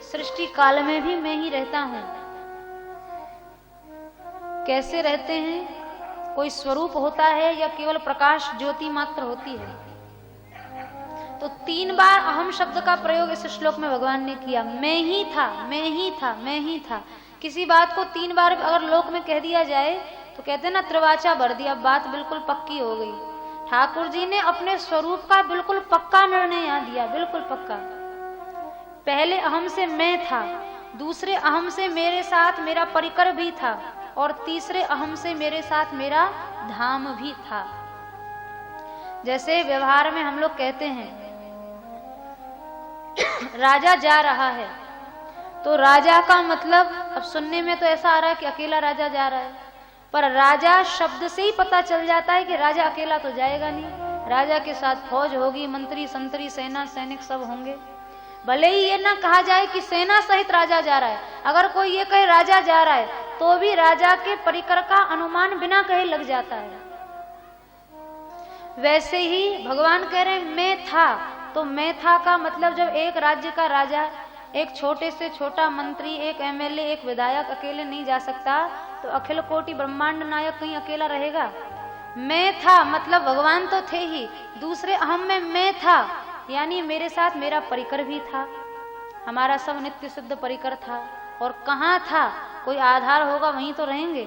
सृष्टि काल में भी मैं ही रहता हूं। कैसे रहते हैं? कोई स्वरूप होता है या केवल प्रकाश ज्योति मात्र होती है? तो 3 बार अहम शब्द का प्रयोग इस श्लोक में भगवान ने किया। मैं ही था, मैं ही था, मैं ही था। किसी बात को 3 बार अगर लोक में कह दिया जाए तो कहते हैं ना, त्रिवाचा भर दिया, बात बिल्कुल पक्की हो गई। ठाकुर जी ने अपने स्वरूप का बिल्कुल पक्का निर्णय यहाँ दिया, बिल्कुल पक्का। पहले अहम से मैं था, दूसरे अहम से मेरे साथ मेरा परिकर भी था, और तीसरे अहम से मेरे साथ मेरा धाम भी था। जैसे व्यवहार में हम लोग कहते हैं राजा जा रहा है, तो राजा का मतलब, अब सुनने में तो ऐसा आ रहा है कि अकेला राजा जा रहा है, पर राजा शब्द से ही पता चल जाता है कि राजा अकेला तो जाएगा नहीं। राजा के साथ फौज होगी, मंत्री संतरी सेना सैनिक सब होंगे। भले ही ये ना कहा जाए कि सेना सहित राजा जा रहा है, अगर कोई ये कहे राजा जा रहा है तो भी राजा के परिकर का अनुमान बिना कहे लग जाता है। वैसे ही भगवान कह रहे हैं मैं था, तो मैं था का मतलब जब एक राज्य का राजा, एक छोटे से छोटा मंत्री, एक एमएलए, एक विधायक अकेले नहीं जा सकता, तो अखिल कोटि ब्रह्मांड नायक कहीं अकेला रहेगा? मैं था मतलब भगवान तो थे ही, दूसरे अहम में मैं था, यानी मेरे साथ मेरा परिकर भी था, हमारा सब नित्य सिद्ध परिकर था। और कहाँ था? कोई आधार होगा वहीं तो रहेंगे।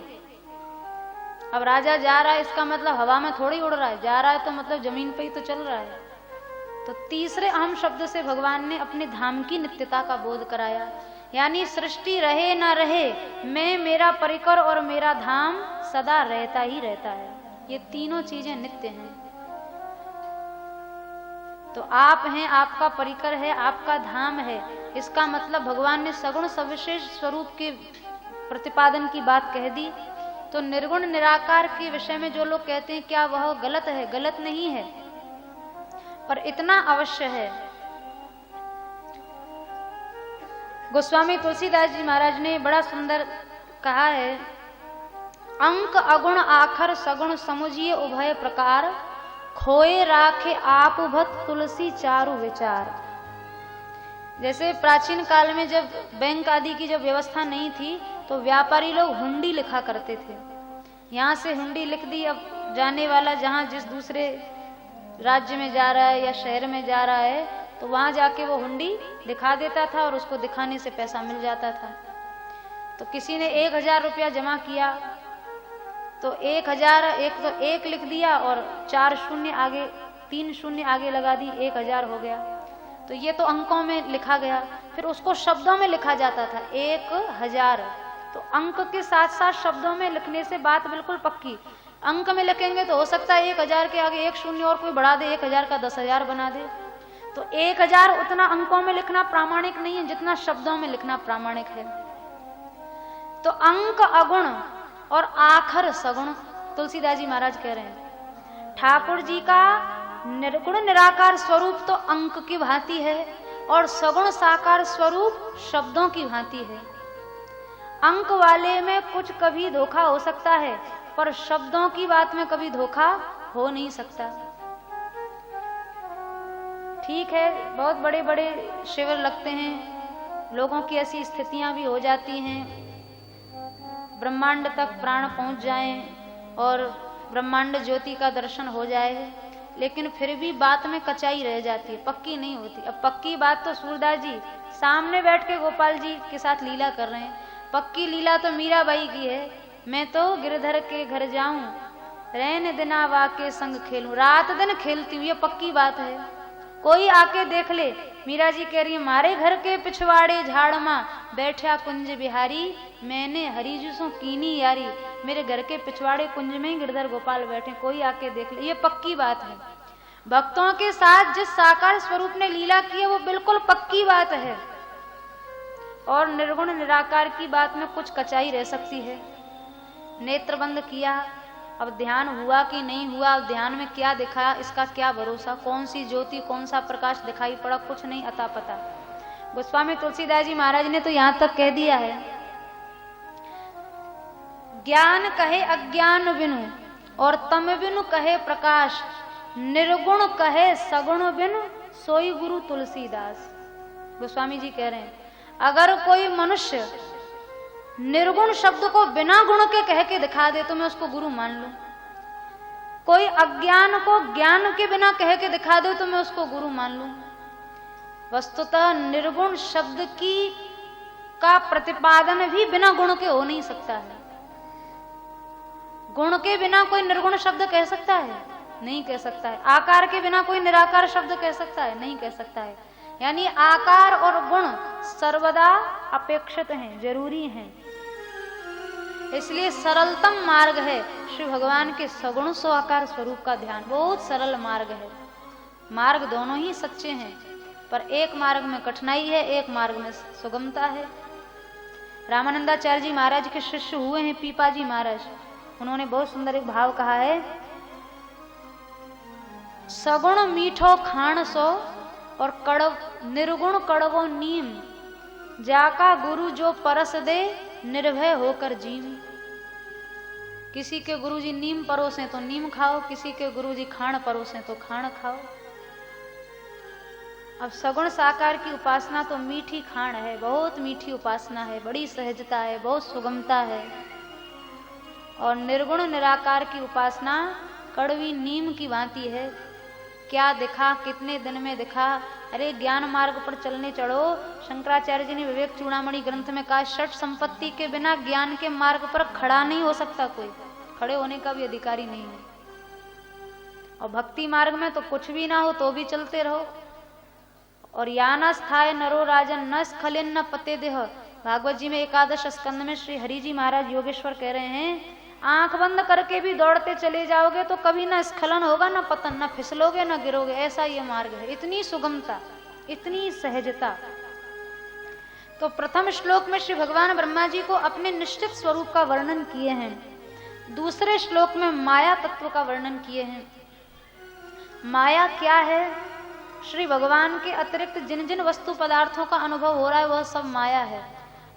अब राजा जा रहा है इसका मतलब हवा में थोड़ी उड़ रहा है, जा रहा है तो मतलब जमीन पे ही तो चल रहा है। तो तीसरे अहम शब्द से भगवान ने अपने धाम की नित्यता का बोध कराया, यानी सृष्टि रहे ना रहे, मैं, मेरा परिकर और मेरा धाम सदा रहता ही रहता है। ये तीनों चीजें नित्य हैं। तो आप हैं, आपका परिकर है, आपका धाम है, इसका मतलब भगवान ने सगुण सविशेष स्वरूप के प्रतिपादन की बात कह दी। तो निर्गुण निराकार के विषय में जो लोग कहते हैं क्या वह गलत है? गलत नहीं है, पर इतना अवश्य है। गोस्वामी तुलसीदास जी महाराज ने बड़ा सुंदर कहा है, अंक अगुण आखर सगुण समुझिए उभय प्रकार, खोए राखे आप भत तुलसी चारु विचार। जैसे प्राचीन काल में जब बैंक आदि की जब व्यवस्था नहीं थी तो व्यापारी लोग हुंडी लिखा करते थे। यहाँ से हुंडी लिख दी, अब जाने वाला जहाँ जिस दूसरे राज्य में जा रहा है या शहर में जा रहा है तो वहां जाके वो हुंडी दिखा देता था और उसको दिखाने से पैसा मिल जाता था। तो किसी ने 1000 रुपया जमा किया तो 1000 एक लिख दिया और 4 शून्य आगे, 3 शून्य आगे लगा दी, 1000 हो गया। तो ये तो अंकों में लिखा गया, फिर उसको शब्दों में लिखा जाता था 1000। तो अंक के साथ साथ शब्दों में लिखने से बात बिल्कुल पक्की। अंक में लिखेंगे तो हो सकता है 1000 के आगे 1 शून्य और कोई बढ़ा दे, 1000 का 10,000 बना दे। तो 1000 उतना अंकों में लिखना प्रामाणिक नहीं है जितना शब्दों में लिखना प्रामाणिक है। तो अंक अगुण और आखर सगुण, तुलसीदास जी महाराज कह रहे हैं ठाकुर जी का निर्गुण निराकार स्वरूप तो अंक की भांति है और सगुण साकार स्वरूप शब्दों की भांति है। अंक वाले में कुछ कभी धोखा हो सकता है, पर शब्दों की बात में कभी धोखा हो नहीं सकता। ठीक है, बहुत बड़े बड़े शिविर लगते हैं, लोगों की ऐसी स्थितियां भी हो जाती हैं, ब्रह्मांड तक प्राण पहुंच जाएं और ब्रह्मांड ज्योति का दर्शन हो जाए, लेकिन फिर भी बात में कचाई रह जाती है, पक्की नहीं होती। अब पक्की बात तो सूरदास जी सामने बैठ के गोपाल जी के साथ लीला कर रहे हैं, पक्की लीला तो मीराबाई की है, मैं तो गिरधर के घर जाऊं, रैन दिना वाके संग खेलूं, रात दिन खेलती हूँ, ये पक्की बात है। कोई आके देख ले, मीरा जी कह रही है मारे घर के पिछवाड़े झाड़ मां बैठा कुंज बिहारी, मैंने हरिजू कीनी यारी, मेरे घर के पिछवाड़े कुंज में गिरधर गोपाल बैठे, कोई आके देख ले, ये पक्की बात है। भक्तों के साथ जिस साकार स्वरूप ने लीला की है वो बिल्कुल पक्की बात है, और निर्गुण निराकार की बात में कुछ कचाई रह सकती है। नेत्र बंद किया, अब ध्यान हुआ कि नहीं हुआ, अब ध्यान में क्या दिखा इसका क्या भरोसा, कौन सी ज्योति कौन सा प्रकाश दिखाई पड़ा, कुछ नहीं अता पता। गोस्वामी तुलसीदास जी महाराज ने तो यहां तक कह दिया है, ज्ञान कहे अज्ञान बिनु और तम बिनु कहे प्रकाश, निर्गुण कहे सगुण बिनु सोई गुरु तुलसीदास। गोस्वामी जी कह रहे हैं अगर कोई मनुष्य निर्गुण शब्द को बिना गुण के कह के दिखा दे तो मैं उसको गुरु मान लूं। कोई अज्ञान को ज्ञान के बिना कह के दिखा दे तो मैं उसको गुरु मान लूं। वस्तुतः निर्गुण शब्द का प्रतिपादन भी बिना गुण के हो नहीं सकता है। गुण के बिना कोई निर्गुण शब्द कह सकता है? नहीं कह सकता है। आकार के बिना कोई निराकार शब्द कह सकता है? नहीं कह सकता है। यानी आकार और गुण सर्वदा अपेक्षित हैं, जरूरी हैं। इसलिए सरलतम मार्ग है श्री भगवान के सगुण सो आकार स्वरूप का ध्यान। बहुत सरल मार्ग है। मार्ग दोनों ही सच्चे हैं, पर एक मार्ग में कठिनाई है, एक मार्ग में सुगमता है। रामानंदाचार्य जी महाराज के शिष्य हुए हैं पीपाजी महाराज। उन्होंने बहुत सुंदर एक भाव कहा है, सगुण मीठो खाण सो और कड़व निर्गुण कड़वो नीम, जाका गुरु जो परस दे निर्भय होकर जीव। किसी के गुरुजी नीम परोसे तो नीम खाओ, किसी के गुरुजी खाण परोसे तो खाण खाओ। अब सगुण साकार की उपासना तो मीठी खाण है, बहुत मीठी उपासना है, बड़ी सहजता है, बहुत सुगमता है। और निर्गुण निराकार की उपासना कड़वी नीम की भांति है। क्या दिखा, कितने दिन में दिखा। अरे ज्ञान मार्ग पर चलने चढ़ो। शंकराचार्य जी ने विवेक चूड़ामणि ग्रंथ में कहा, षट संपत्ति के बिना ज्ञान के मार्ग पर खड़ा नहीं हो सकता कोई, खड़े होने का भी अधिकारी नहीं है। और भक्ति मार्ग में तो कुछ भी ना हो तो भी चलते रहो। और याना स्थाय नरो राजन न स्खलिन न पते देह। भागवत जी में एकादश स्कंद में श्री हरि जी महाराज योगेश्वर कह रहे हैं, आंख बंद करके भी दौड़ते चले जाओगे तो कभी ना स्खलन होगा, ना पतन, ना फिसलोगे, ना गिरोगे। ऐसा ये मार्ग है। इतनी सुगमता, इतनी सहजता। तो प्रथम श्लोक में श्री भगवान ब्रह्मा जी को अपने निश्चित स्वरूप का वर्णन किए हैं। दूसरे श्लोक में माया तत्व का वर्णन किए हैं। माया क्या है? श्री भगवान के अतिरिक्त जिन जिन वस्तु पदार्थों का अनुभव हो रहा है वह सब माया है।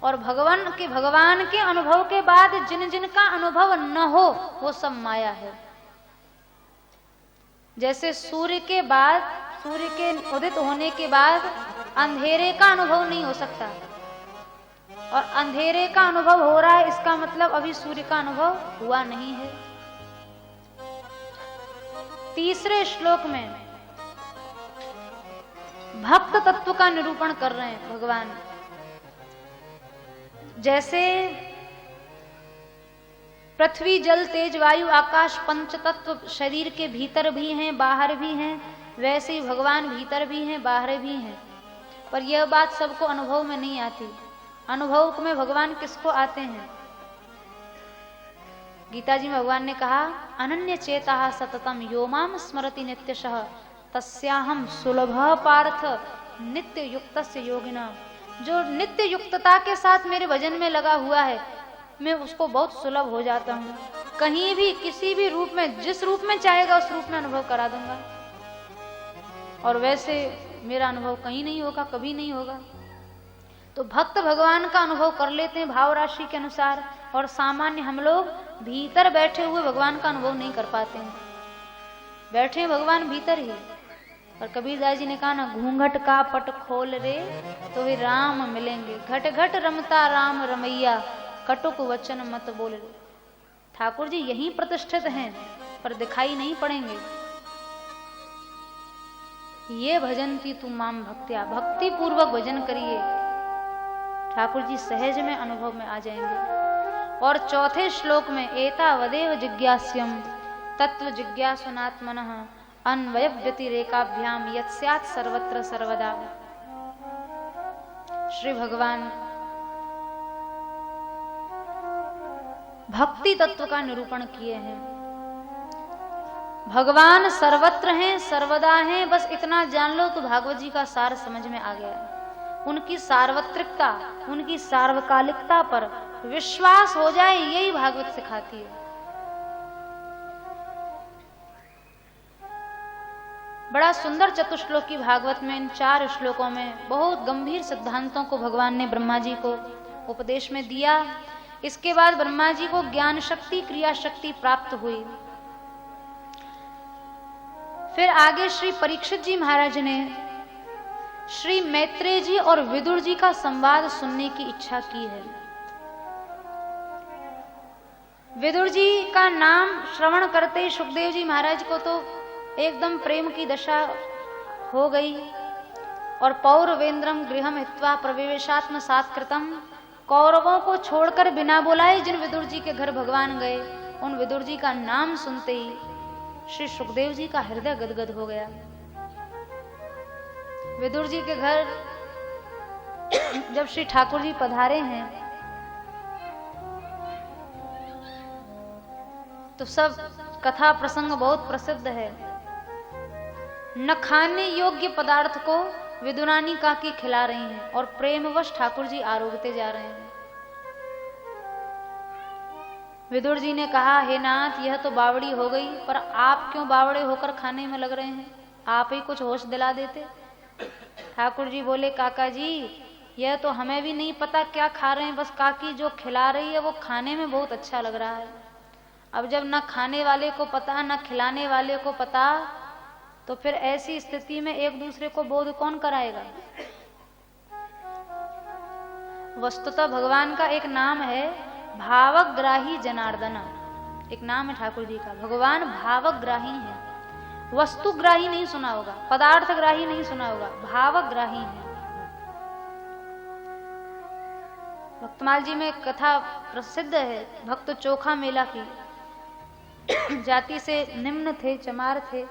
और भगवान के अनुभव के बाद जिन जिन का अनुभव न हो वो सब माया है। जैसे सूर्य के उदित होने के बाद अंधेरे का अनुभव नहीं हो सकता, और अंधेरे का अनुभव हो रहा है इसका मतलब अभी सूर्य का अनुभव हुआ नहीं है। तीसरे श्लोक में भक्त तत्व का निरूपण कर रहे हैं भगवान। जैसे पृथ्वी जल तेज वायु आकाश पंच तत्व शरीर के भीतर भी हैं बाहर भी हैं, वैसे ही भगवान भीतर भी हैं बाहर भी हैं। पर यह बात सबको अनुभव में नहीं आती। अनुभव में भगवान किसको आते हैं? गीता जी में भगवान ने कहा, अनन्य चेता सततम यो माम स्मरति नित्यशः तस्याहम सुलभ पार्थ नित्य युक्तस्य योगिना। जो नित्य युक्तता के साथ मेरे भजन में लगा हुआ है मैं उसको बहुत सुलभ हो जाता हूँ। कहीं भी किसी भी रूप में, जिस रूप में चाहेगा उस रूप में अनुभव करा दूंगा। और वैसे मेरा अनुभव कहीं नहीं होगा, कभी नहीं होगा। तो भक्त भगवान का अनुभव कर लेते हैं भाव राशि के अनुसार, और सामान्य हम लोग भीतर बैठे हुए भगवान का अनुभव नहीं कर पाते हैं। बैठे भगवान भीतर ही। और कबीरदास जी ने कहा ना, घूंघट का पट खोल रे तो ही राम मिलेंगे, घट घट रमता राम रमैया कटुक वचन मत बोल रे। ठाकुर जी यहीं प्रतिष्ठित हैं पर दिखाई नहीं पड़ेंगे। ये भजन की तुम माम भक्त्या, भक्ति पूर्वक भजन करिए, ठाकुर जी सहज में अनुभव में आ जाएंगे। और चौथे श्लोक में एतावदेव जिज्ञास्यम तत्व जिज्ञासुनात्मनः अन्वय व्यतिरेकाभ्याम यत्स्यात् सर्वत्र सर्वदा। श्री भगवान भक्ति तत्व का निरूपण किए हैं। भगवान सर्वत्र हैं, सर्वदा हैं, बस इतना जान लो तो भागवत जी का सार समझ में आ गया। उनकी सार्वत्रिकता, उनकी सार्वकालिकता पर विश्वास हो जाए, यही भागवत सिखाती है। बड़ा सुंदर चतुश्लोकी भागवत में इन 4 श्लोकों में बहुत गंभीर सिद्धांतों को भगवान ने ब्रह्मा जी को उपदेश में दिया। इसके बाद ब्रह्मा जी को ज्ञान शक्ति, क्रिया शक्ति प्राप्त हुई। फिर आगे श्री परीक्षित जी महाराज ने श्री मैत्रेय जी और विदुर जी का संवाद सुनने की इच्छा की है। विदुर जी का नाम श्रवण करते ही सुखदेव जी महाराज को तो एकदम प्रेम की दशा हो गई। और पौरवेंद्रम गृहम हित्वा प्रवेशात्म सात्कृतम, कौरवों को छोड़कर बिना बुलाए जिन विदुर जी के घर भगवान गए, उन विदुर जी का नाम सुनते ही श्री सुखदेव जी का हृदय गदगद हो गया। विदुर जी के घर जब श्री ठाकुर जी पधारे हैं तो सब कथा प्रसंग बहुत प्रसिद्ध है। न खाने योग्य पदार्थ को विदुरानी काकी खिला रही हैं और प्रेमवश ठाकुर जी आरोगते जा रहे हैं। विदुर जी ने कहा, हे नाथ, यह तो बावड़ी हो गई, पर आप क्यों बावड़े होकर खाने में लग रहे हैं? आप ही कुछ होश दिला देते। ठाकुर जी बोले, काका जी, यह तो हमें भी नहीं पता क्या खा रहे हैं, बस काकी जो खिला रही है वो खाने में बहुत अच्छा लग रहा है। अब जब न खाने वाले को पता न खिलाने वाले को पता, तो फिर ऐसी स्थिति में एक दूसरे को बोध कौन कराएगा? वस्तुतः भगवान का एक नाम है भावग्राही जनार्दन, एक नाम है ठाकुर जी का। भगवान भावग्राही है, वस्तुग्राही नहीं सुना होगा, पदार्थग्राही नहीं सुना होगा, भावग्राही है। भक्तमाल जी में कथा प्रसिद्ध है भक्त चोखा मेला की। जाति से निम्न थे, चमार थे।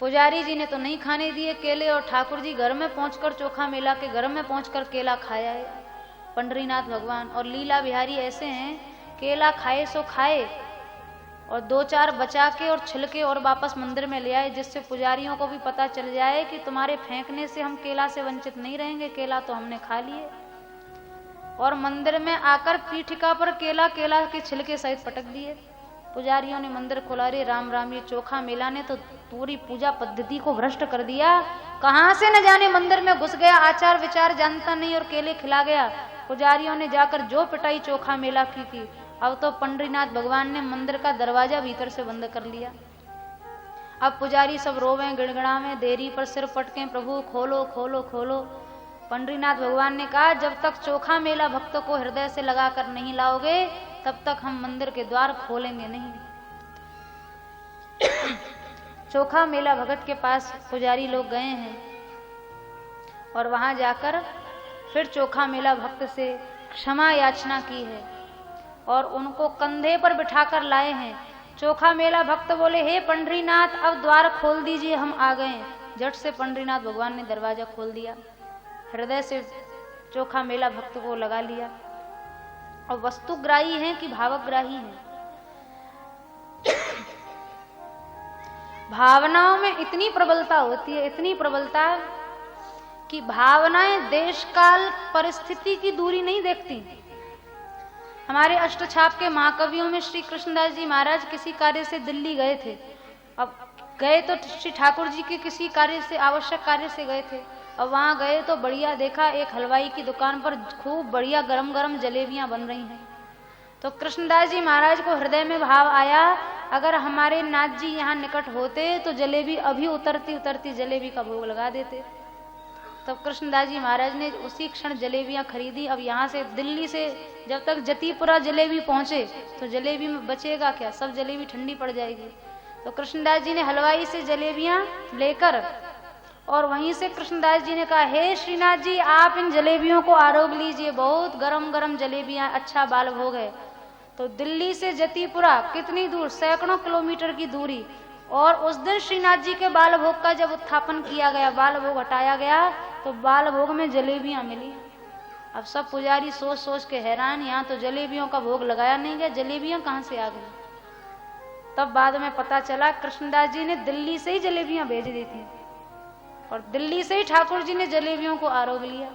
पुजारी जी ने तो नहीं खाने दिए केले, और ठाकुर जी घर में पहुंचकर, चोखा मेला के घर में पहुंचकर केला खाया है पंडरीनाथ भगवान। और लीला बिहारी ऐसे हैं, केला खाए सो खाए और 2-4 बचा के और छिलके और वापस मंदिर में ले आए, जिससे पुजारियों को भी पता चल जाए कि तुम्हारे फेंकने से हम केला से वंचित नहीं रहेंगे, केला तो हमने खा लिए। और मंदिर में आकर पीठिका पर केला के छिलके सहित पटक दिए। पुजारियों ने मंदिर खोला, रे राम राम, ये चोखा मेला ने तो पूरी पूजा पद्धति को भ्रष्ट कर दिया। कहां से न जाने मंदिर में घुस गया, आचार विचार जानता नहीं और केले खिला गया। पुजारियों ने जाकर जो पिटाई चोखा मेला की थी, अब तो पंडरीनाथ भगवान ने मंदिर का दरवाजा भीतर से बंद कर लिया। अब पुजारी सब रोवे गिड़गिड़ावे, देरी पर सिर पटके, प्रभु खोलो खोलो खोलो। पंडरीनाथ भगवान ने कहा, जब तक चोखा मेला भक्त को हृदय से लगा कर नहीं लाओगे, तब तक हम मंदिर के द्वार खोलेंगे नहीं। चोखा मेला भगत के पास पुजारी लोग गए हैं और वहां जाकर फिर चोखा मेला भक्त से क्षमा याचना की है और उनको कंधे पर बिठाकर लाए हैं। चोखा मेला भक्त बोले, हे पंडरीनाथ, अब द्वार खोल दीजिए, हम आ गए। झट से पंडरीनाथ भगवान ने दरवाजा खोल दिया, हृदय से चोखा मेला भक्त को लगा लिया। और वस्तुग्राही हैं कि भावग्राही हैं? भावनाओं में इतनी प्रबलता होती है, इतनी प्रबलता कि भावनाएं देश काल परिस्थिति की दूरी नहीं देखती। हमारे अष्टछाप के महाकवियों में श्री कृष्णदास जी महाराज किसी कार्य से दिल्ली गए थे। अब गए तो श्री ठाकुर जी के किसी कार्य से, आवश्यक कार्य से गए थे। अब वहां गए तो बढ़िया देखा, एक हलवाई की दुकान पर खूब बढ़िया गरम गरम जलेबियां बन रही हैं। तो कृष्णदास जी महाराज को हृदय में भाव आया, अगर हमारे नाथ जी यहाँ निकट होते तो जलेबी अभी उतरती उतरती जलेबी का भोग लगा देते। तब कृष्णदास जी महाराज ने उसी क्षण जलेबियां खरीदी। अब यहाँ से दिल्ली से जब तक जतीपुरा जलेबी पहुंचे तो जलेबी में बचेगा क्या, सब जलेबी ठंडी पड़ जाएगी। तो कृष्णदास जी ने हलवाई से जलेबियां लेकर और वहीं से कृष्णदास जी ने कहा, हे श्रीनाथ जी, आप इन जलेबियों को आरोग लीजिए, बहुत गरम गरम जलेबियां, अच्छा बाल भोग है। तो दिल्ली से जतीपुरा कितनी दूर, सैकड़ों किलोमीटर की दूरी। और उस दिन श्रीनाथ जी के बाल भोग का जब उत्थापन किया गया, बाल भोग हटाया गया, तो बाल भोग में जलेबियां मिली। अब सब पुजारी सोच सोच के हैरान, यहाँ तो जलेबियों का भोग लगाया नहीं गया, जलेबियां कहाँ से आ गई। तब बाद में पता चला कृष्णदास जी ने दिल्ली से ही जलेबियां भेज दी थी और दिल्ली से ही ठाकुर जी ने जलेबियों को आरोग लिया।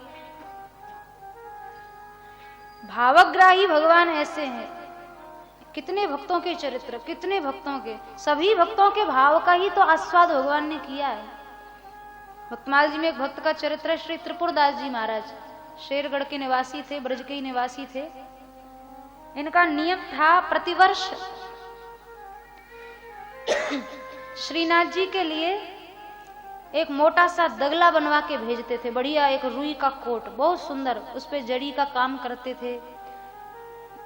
भावग्राही भगवान ऐसे हैं। कितने भक्तों के चरित्र, कितने भक्तों के, सभी भक्तों के भाव का ही तो आस्वाद भगवान ने किया है। भक्तमाल जी में एक भक्त का चरित्र है, श्री त्रिपुरदास जी महाराज शेरगढ़ के निवासी थे, ब्रज के ही निवासी थे। इनका नियम था प्रतिवर्ष श्रीनाथ जी के लिए एक मोटा सा दगला बनवा के भेजते थे, बढ़िया एक रुई का कोट, बहुत सुंदर, उस पे जड़ी का काम करते थे,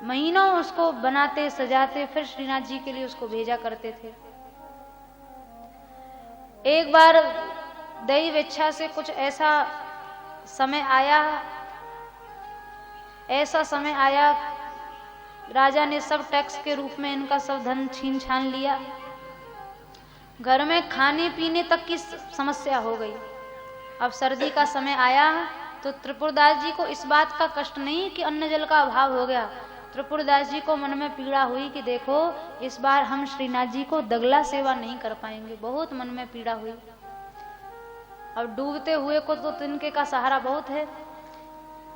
महीनों उसको बनाते सजाते, फिर श्रीनाथ जी के लिए उसको भेजा करते थे। एक बार दैव इच्छा से कुछ ऐसा समय आया, राजा ने सब टैक्स के रूप में इनका सब धन छीन छान लिया, घर में खाने पीने तक की समस्या हो गई। अब सर्दी का समय आया तो त्रिपुरदास जी को इस बात का कष्ट नहीं कि अन्न जल का अभाव हो गया, त्रिपुरदास जी को मन में पीड़ा हुई कि देखो इस बार हम श्रीनाथ जी को दगला सेवा नहीं कर पाएंगे, बहुत मन में पीड़ा हुई। अब डूबते हुए को तो तिनके का सहारा बहुत है,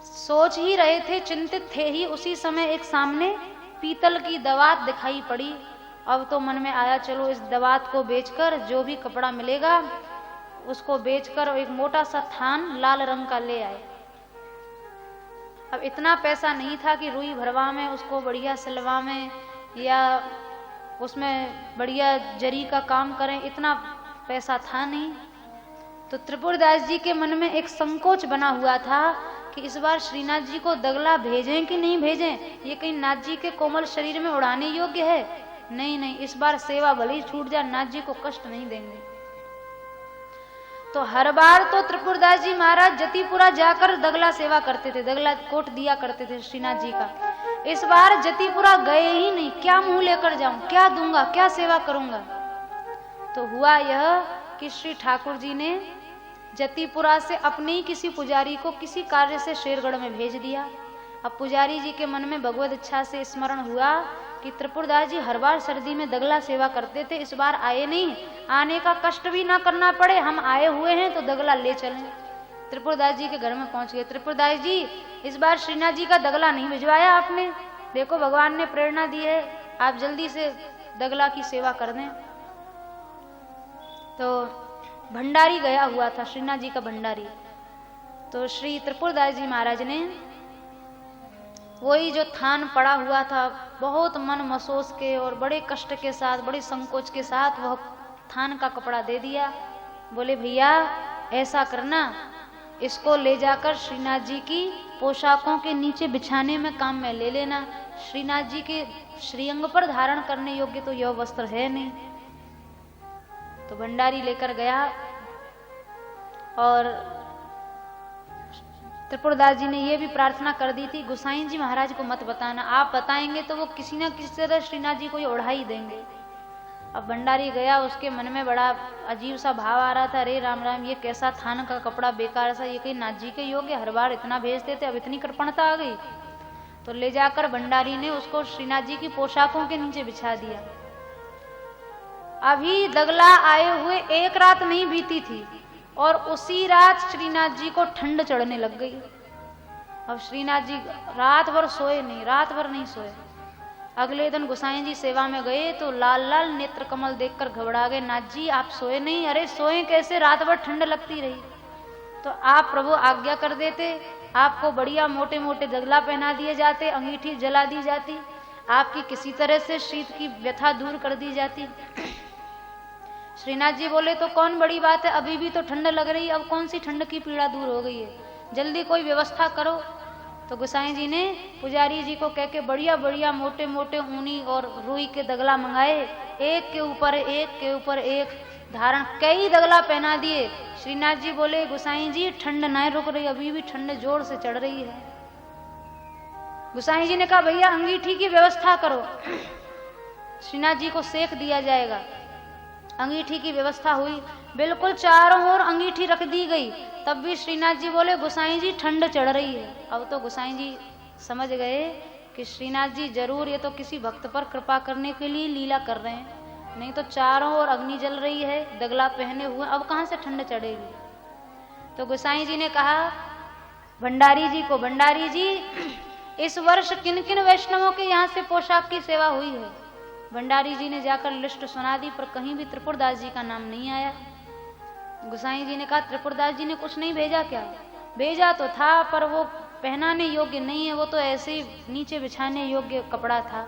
सोच ही रहे थे, चिंतित थे ही, उसी समय एक सामने पीतल की दवात दिखाई पड़ी। अब तो मन में आया चलो इस दवात को बेचकर जो भी कपड़ा मिलेगा उसको बेचकर एक मोटा सा थान लाल रंग का ले आए। अब इतना पैसा नहीं था कि रुई भरवा में उसको बढ़िया सिलवा में या उसमें बढ़िया जरी का काम करें, इतना पैसा था नहीं। तो त्रिपुरदास जी के मन में एक संकोच बना हुआ था कि इस बार श्रीनाथ जी को दगला भेजें कि नहीं भेजें, ये कहीं नाथ जी के कोमल शरीर में उड़ाने योग्य है। नहीं, इस बार सेवा भले ही छूट जाए, नाथ जी को कष्ट नहीं देंगे। तो हर बार तो त्रिपुरदास जी महाराज जतिपुरा जाकर दगला सेवा करते थे, दगला कोट दिया करते थे श्रीनाथ जी का। इस बार जतिपुरा गए ही नहीं, क्या मुंह लेकर जाऊं, क्या दूंगा, क्या सेवा करूंगा। तो हुआ यह कि श्री ठाकुर जी ने जतिपुरा से अपने ही किसी पुजारी को किसी कार्य से शेरगढ़ में भेज दिया। अब पुजारी जी के मन में भगवत इच्छा से स्मरण हुआ कि त्रिपुरदास जी हर बार सर्दी में दगला सेवा करते थे, इस बार आए नहीं, आने का कष्ट भी ना करना पड़े, हम आए हुए हैं तो दगला ले चलें। त्रिपुरदास जी के घर में पहुंच गए, त्रिपुरदास जी इस बार श्रीनाथ जी का दगला नहीं भिजवाया आपने, देखो भगवान ने प्रेरणा दी है, आप जल्दी से दगला की सेवा कर दें। तो भंडारी गया हुआ था, श्रीनाथ जी का भंडारी, तो श्री त्रिपुरदास जी महाराज ने वही जो थान पड़ा हुआ था बहुत मन मसोस के और बड़े कष्ट के साथ, बड़े संकोच के साथ वह थान का कपड़ा दे दिया। बोले भैया ऐसा करना, इसको ले जाकर श्रीनाथ जी की पोशाकों के नीचे बिछाने में काम में ले लेना, श्रीनाथ जी के श्रीअंग पर धारण करने योग्य तो यह वस्त्र है नहीं। तो भंडारी लेकर गया और त्रिपुरदास जी ने यह भी प्रार्थना कर दी थी, गोसाई जी महाराज को मत बताना, आप बताएंगे तो वो किसी न किसी तरह श्रीनाथ जी को ये उड़ा ही देंगे। अब भंडारी गया, उसके मन में बड़ा अजीब सा भाव आ रहा था, अरे राम राम ये कैसा थान का कपड़ा बेकार सा, ये कहीं नाथ जी के योग्य, हर बार इतना भेजते थे, अब इतनी कृपणता आ गई। तो ले जाकर भंडारी ने उसको श्रीनाथ जी की पोशाकों के नीचे बिछा दिया। अभी दगला आए हुए एक रात नहीं बीती थी और उसी रात श्रीनाथ जी को ठंड चढ़ने लग गई। अब श्रीनाथ जी रात भर सोए नहीं, रात भर नहीं सोए। अगले दिन गोसाई जी सेवा में गए तो लाल लाल नेत्र कमल देखकर घबरा गए, नाथ जी आप सोए नहीं। अरे सोए कैसे, रात भर ठंड लगती रही। तो आप प्रभु आज्ञा कर देते, आपको बढ़िया मोटे मोटे दगला पहना दिए जाते, अंगीठी जला दी जाती, आपकी किसी तरह से शीत की व्यथा दूर कर दी जाती। श्रीनाथ जी बोले तो कौन बड़ी बात है, अभी भी तो ठंड लग रही, अब कौन सी ठंड की पीड़ा दूर हो गई है, जल्दी कोई व्यवस्था करो। तो गोसाई जी ने पुजारी जी को कह के बढ़िया बढ़िया मोटे मोटे ऊनी और रुई के दगला मंगाए, एक के ऊपर एक धारण कई दगला पहना दिए। श्रीनाथ जी बोले गोसाई जी ठंड ना रुक रही, अभी भी ठंड जोर से चढ़ रही है। गोसाई जी ने कहा भैया अंगीठी की व्यवस्था करो, श्रीनाथ जी को सेक दिया जाएगा। अंगीठी की व्यवस्था हुई, बिल्कुल चारों ओर अंगीठी रख दी गई, तब भी श्रीनाथ जी बोले गोसाई जी ठंड चढ़ रही है। अब तो गोसाई जी समझ गए कि श्रीनाथ जी जरूर ये तो किसी भक्त पर कृपा करने के लिए लीला कर रहे हैं, नहीं तो चारों ओर अग्नि जल रही है, दगला पहने हुए, अब कहां से ठंड चढ़ेगी। तो गोसाई जी ने कहा भंडारी जी को, भंडारी जी इस वर्ष किन किन वैष्णवों के यहाँ से पोशाक की सेवा हुई है। भंडारी जी ने जाकर लिस्ट सुना दी, पर कहीं भी त्रिपुरदास जी का नाम नहीं आया। गोसाई जी ने कहा त्रिपुरदास जी ने कुछ नहीं भेजा क्या? भेजा तो था, पर वो पहनाने योग्य नहीं है, वो तो ऐसे ही नीचे बिछाने योग्य कपड़ा था।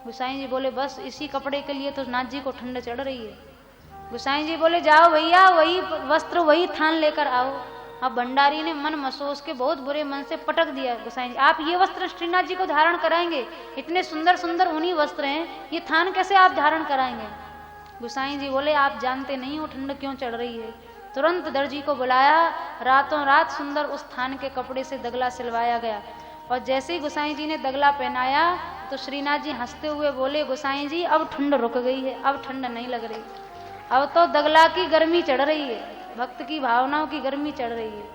गोसाई जी बोले बस इसी कपड़े के लिए तो नाथ जी को ठंड चढ़ रही है। गोसाई जी बोले जाओ भैया, वही वस्त्र वही थान लेकर आओ। अब भंडारी ने मन महसूस के बहुत बुरे मन से पटक दिया, गोसाई जी आप ये वस्त्र श्रीनाथ जी को धारण कराएंगे? इतने सुंदर सुंदर ऊनी वस्त्र हैं, ये थान कैसे आप धारण कराएंगे? गोसाई जी बोले आप जानते नहीं हो ठंड क्यों चढ़ रही है। तुरंत दर्जी को बुलाया, रातों रात सुंदर उस थान के कपड़े से दगला सिलवाया गया। और जैसे ही गोसाई जी ने दगला पहनाया तो श्रीनाथ जी हंसते हुए बोले, गोसाई जी अब ठंड रुक गई है, अब ठंड नहीं लग रही, अब तो दगला की गर्मी चढ़ रही है, भक्त की भावनाओं की गर्मी चढ़ रही है।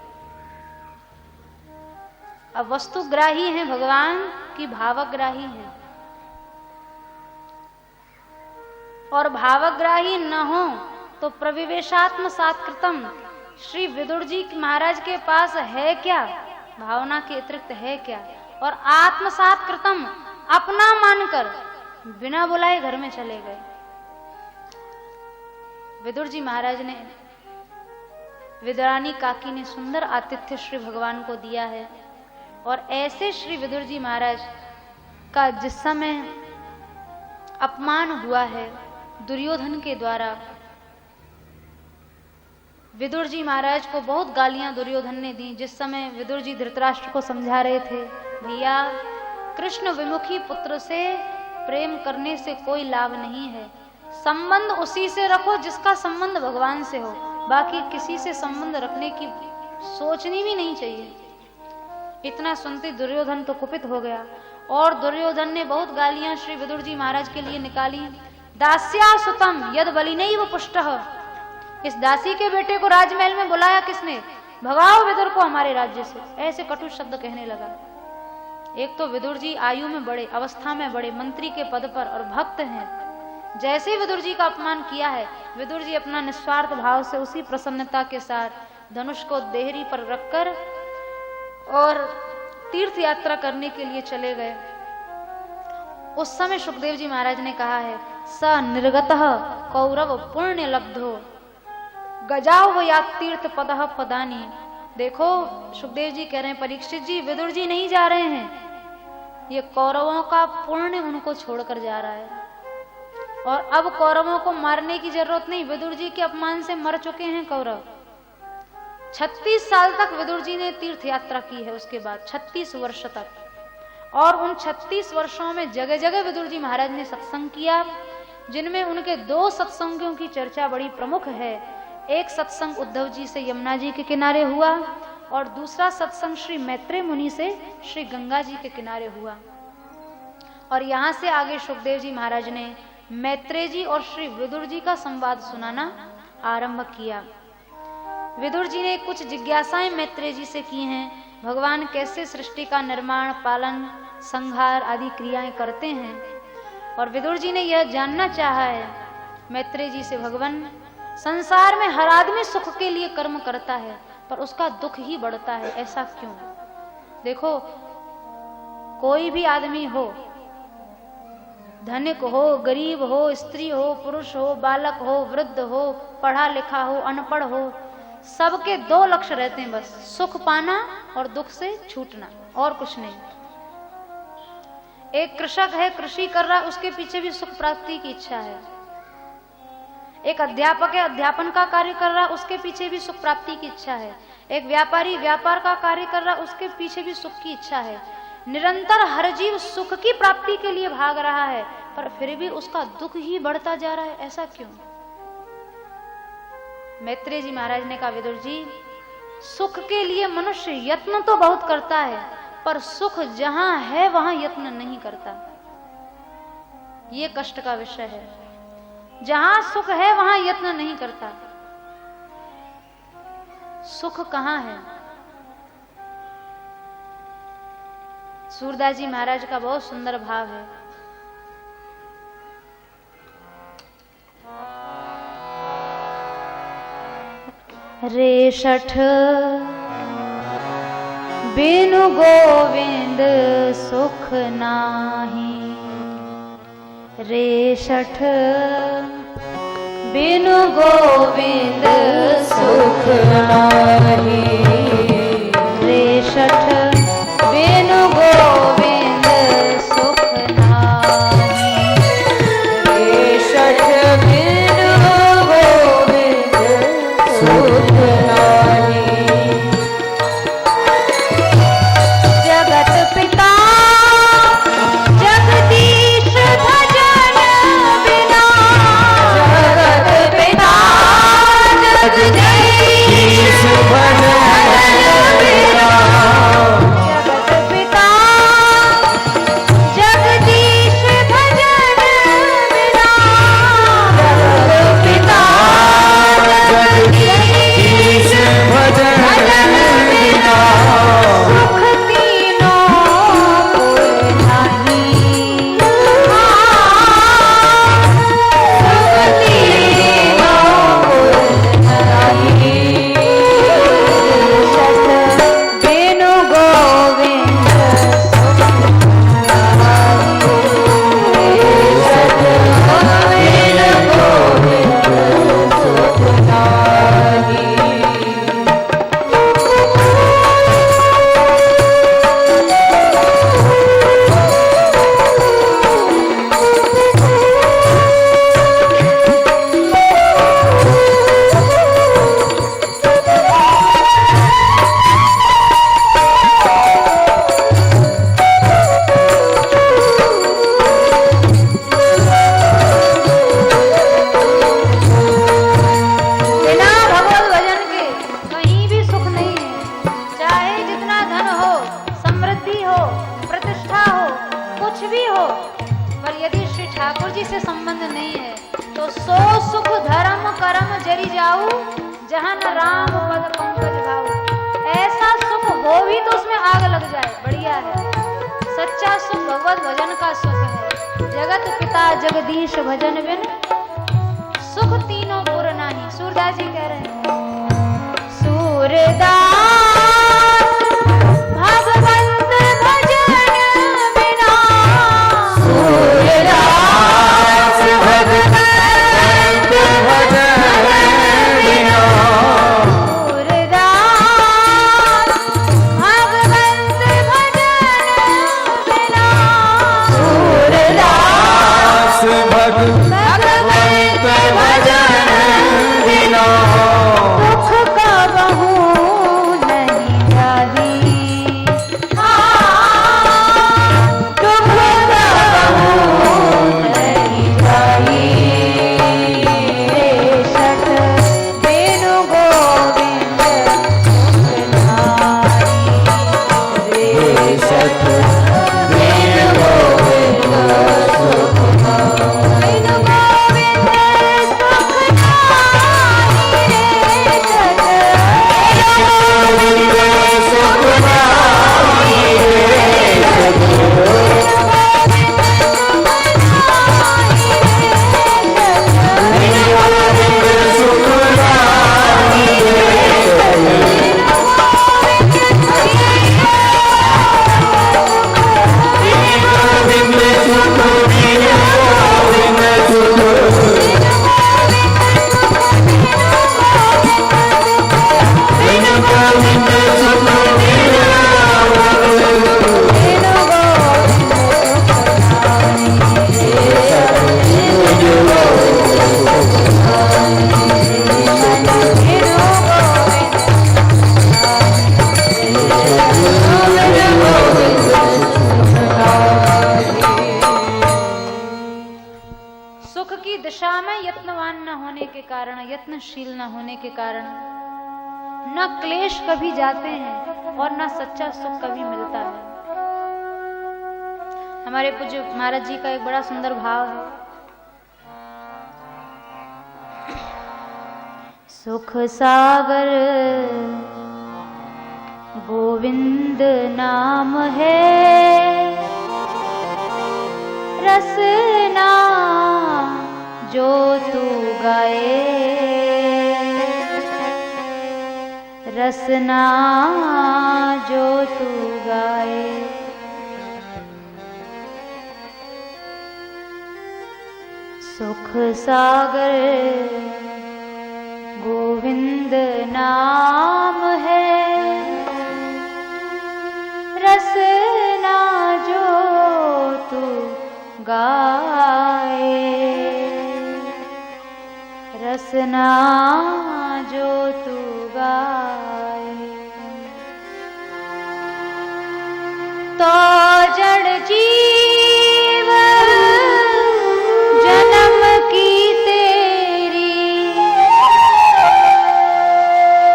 अब वस्तुग्राही हैं भगवान की भावग्राही हैं, और भावग्राही न हो तो प्रविवेशात्म सात्कृतम श्री विदुर जी महाराज के पास है क्या? भावना के अतिरिक्त है क्या? और आत्मसात कृतम अपना मानकर बिना बुलाए घर में चले गए। विदुर जी महाराज ने, विदुरानी काकी ने सुंदर आतिथ्य श्री भगवान को दिया है। और ऐसे श्री विदुर जी महाराज का जिस समय अपमान हुआ है दुर्योधन के द्वारा, विदुर जी महाराज को बहुत गालियां दुर्योधन ने दी। जिस समय विदुर जी धृतराष्ट्र को समझा रहे थे, भैया कृष्ण विमुखी पुत्र से प्रेम करने से कोई लाभ नहीं है, संबंध उसी से रखो जिसका संबंध भगवान से हो, बाकी किसी से संबंध रखने की सोचनी भी नहीं चाहिए। इतना सुनते दुर्योधन तो कुपित हो गया, और दुर्योधन ने बहुत गालियां श्री विदुर जी महाराज के लिए निकाली। दास्या सुतम यद बलिनैव पुष्टः, इस दासी के बेटे को राजमहल में बुलाया किसने? भगाओ विदुर को हमारे राज्य से, ऐसे कटु शब्द कहने लगा। एक तो विदुर जी आयु में बड़े, अवस्था में बड़े, मंत्री के पद पर और भक्त हैं। जैसे ही विदुर जी का अपमान किया है, विदुर जी अपना निस्वार्थ भाव से उसी प्रसन्नता के साथ धनुष को देहरी पर रखकर और तीर्थ यात्रा करने के लिए चले गए। उस समय सुखदेव जी महाराज ने कहा है, स निर्गतः कौरव पुण्य लब्धो गजाव या तीर्थ पदः पदानी। देखो सुखदेव जी कह रहे हैं, परीक्षित जी विदुर जी नहीं जा रहे हैं, ये कौरवों का पुण्य उनको छोड़कर जा रहा है। और अब कौरवों को मारने की जरूरत नहीं, विदुर जी के अपमान से मर चुके हैं कौरव। 36 साल तक विदुर जी ने तीर्थ यात्रा की है, उसके बाद 36 वर्ष तक, और उन 36 वर्षों में जगह जगह विदुर जी महाराज ने सत्संग किया, जिनमें उनके 2 सत्संगों की चर्चा बड़ी प्रमुख है। एक सत्संग उद्धव जी से यमुना जी के किनारे हुआ, और दूसरा सत्संग श्री मैत्रेय मुनि से श्री गंगा जी के किनारे हुआ। और यहाँ से आगे सुखदेव जी महाराज ने मैत्रेय जी और श्री विदुर जी का संवाद सुनाना आरंभ किया। विदुर जी ने कुछ जिज्ञासाएं मैत्रेय जी से की हैं, भगवान कैसे सृष्टि का निर्माण, पालन, संहार आदि क्रियाएं करते हैं। और विदुर जी ने यह जानना चाहा है मैत्रेय जी से, भगवान संसार में हर आदमी सुख के लिए कर्म करता है, पर उसका दुख ही बढ़ता है, ऐसा क्यों? देखो कोई भी आदमी हो, धनिक हो, गरीब हो, स्त्री हो, पुरुष हो, बालक हो, वृद्ध हो, पढ़ा लिखा हो, अनपढ़ हो, सबके 2 लक्ष्य रहते हैं बस, सुख पाना और दुख से छूटना, और कुछ नहीं। एक कृषक है, कृषि कर रहा है, उसके पीछे भी सुख प्राप्ति की इच्छा है। एक अध्यापक है, अध्यापन का कार्य कर रहा है, उसके पीछे भी सुख प्राप्ति की इच्छा है। एक व्यापारी व्यापार का कार्य कर रहा है, उसके पीछे भी सुख की इच्छा है। निरंतर हर जीव सुख की प्राप्ति के लिए भाग रहा है, पर फिर भी उसका दुख ही बढ़ता जा रहा है, ऐसा क्यों? मैत्रेय जी महाराज ने कहा, विदुर जी सुख के लिए मनुष्य यत्न तो बहुत करता है, पर सुख जहां है वहां यत्न नहीं करता। ये कष्ट का विषय है, जहां सुख है वहां यत्न नहीं करता। सुख कहां है? सूरदास जी महाराज का बहुत सुंदर भाव है। रे शठ बिनु गोविंद सुख नाही, रे शठ बिनु गोविंद सुख नाही, रे शठ बिनु गोविंद सुख नाही, रे शठ बिनु गोविंद कुछ भी हो, पर यदि श्री ठाकुर जी से संबंध नहीं है तो सो सुख धर्म कर्म जरी जाऊ, जहां न राम पद पंकज भाऊ। ऐसा सुख हो भी तो उसमें आग लग जाए, बढ़िया है। सच्चा सुख भगवत भजन का सुख है। जगत पिता जगदीश भजन बिन सुख तीनों पुर नाही। सूरदास जी कह रहे हैं, सूरदास भगवंत भजन बिना, सूरदास भगवंत भजन बिना, सूरदास भगवंत भजन बिना, सूरदास भगवंत भजन बिना, दुख कबहू नहीं जाही, दुख कबहू नहीं जाही। रे सत वेणु गोविंद सुखदाई, रे सत वेणु गोविंद सुखदाई, वेणु गोविंद सुखदाई, रे सत वेणु गोविंद सुखदाई, रे सुख की दिशा में यत्नवान न होने के कारण, यत्नशील न होने के कारण न क्लेश कभी जाते हैं और न सच्चा सुख कभी मिलता है। हमारे पूज्य महाराज जी का एक बड़ा सुंदर भाव है, सुख सागर गोविंद नाम है, रसना जो तू गाए, रसना जो तू गाए। सुख सागर गोविंद नाम है, रसना जो तू गाए, रसना जो तू गाए। तो जड़ जीव जन्म की तेरी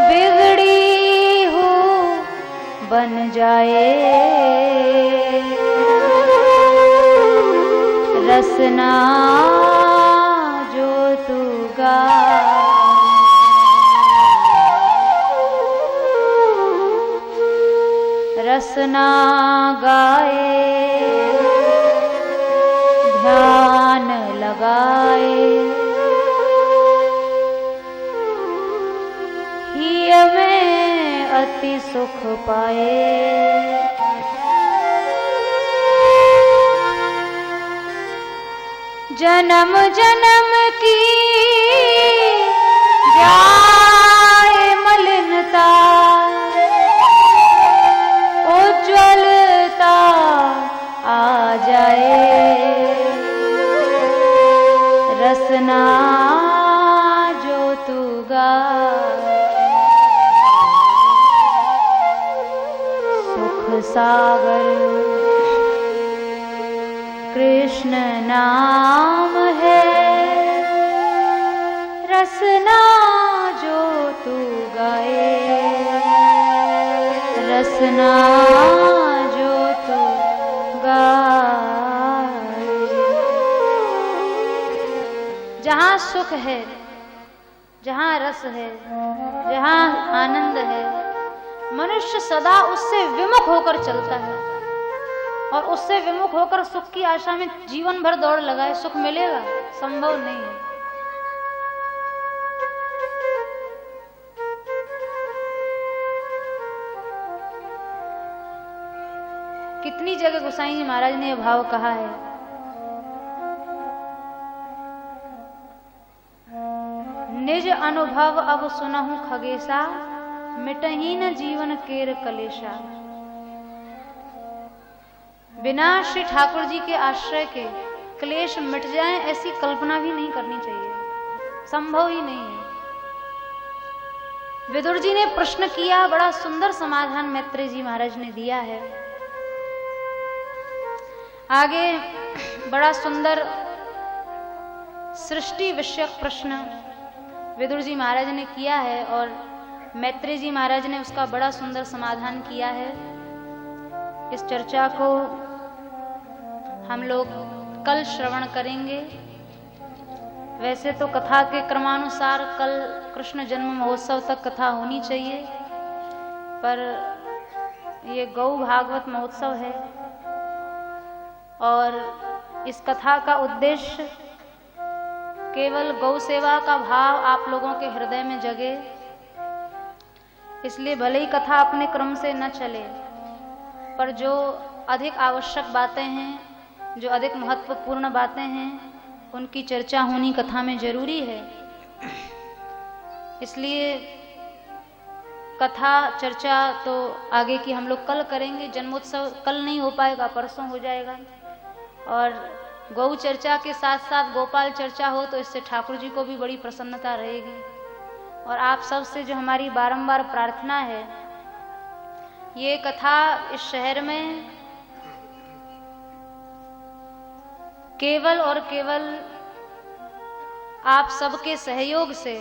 बिगड़ी हो बन जाए, रसना जो तू गाए, रसना गाए, ध्यान लगाए, हिय में अति सुख पाए। जन्म जन्म की जाए मलिनता, उज्ज्वलता आ जाए, रसना जो तू गाए। सुख सागर कृष्ण नाम है, रसना जो तू गाए, रसना जो तू गाए। जहाँ सुख है, जहाँ रस है, जहाँ आनंद है, मनुष्य सदा उससे विमुख होकर चलता है और उससे विमुख होकर सुख की आशा में जीवन भर दौड़ लगाए। सुख मिलेगा? संभव नहीं है। कितनी जगह गोसाई जी महाराज ने यह भाव कहा है, निज अनुभव अब सुनहु खगेशा, मिटही न जीवन केर कलेशा। बिना श्री ठाकुर जी के आश्रय के क्लेश मिट जाएं, ऐसी कल्पना भी नहीं करनी चाहिए, संभव ही नहीं है। विदुर जी ने प्रश्न किया, बड़ा सुंदर समाधान मैत्रेय जी महाराज ने दिया है। आगे बड़ा सुंदर सृष्टि विषयक प्रश्न विदुर जी महाराज ने किया है और मैत्रेय जी महाराज ने उसका बड़ा सुंदर समाधान किया है। इस चर्चा को हम लोग कल श्रवण करेंगे। वैसे तो कथा के क्रमानुसार कल कृष्ण जन्म महोत्सव तक कथा होनी चाहिए, पर ये गौ भागवत महोत्सव है और इस कथा का उद्देश्य केवल गौ सेवा का भाव आप लोगों के हृदय में जगे, इसलिए भले ही कथा अपने क्रम से न चले, पर जो अधिक आवश्यक बातें हैं, जो अधिक महत्वपूर्ण बातें हैं, उनकी चर्चा होनी कथा में जरूरी है। इसलिए कथा चर्चा तो आगे की हम लोग कल करेंगे। जन्मोत्सव कल नहीं हो पाएगा, परसों हो जाएगा। और गौ चर्चा के साथ साथ गोपाल चर्चा हो तो इससे ठाकुर जी को भी बड़ी प्रसन्नता रहेगी। और आप सब से जो हमारी बारंबार प्रार्थना है, ये कथा इस शहर में केवल और केवल आप सबके सहयोग से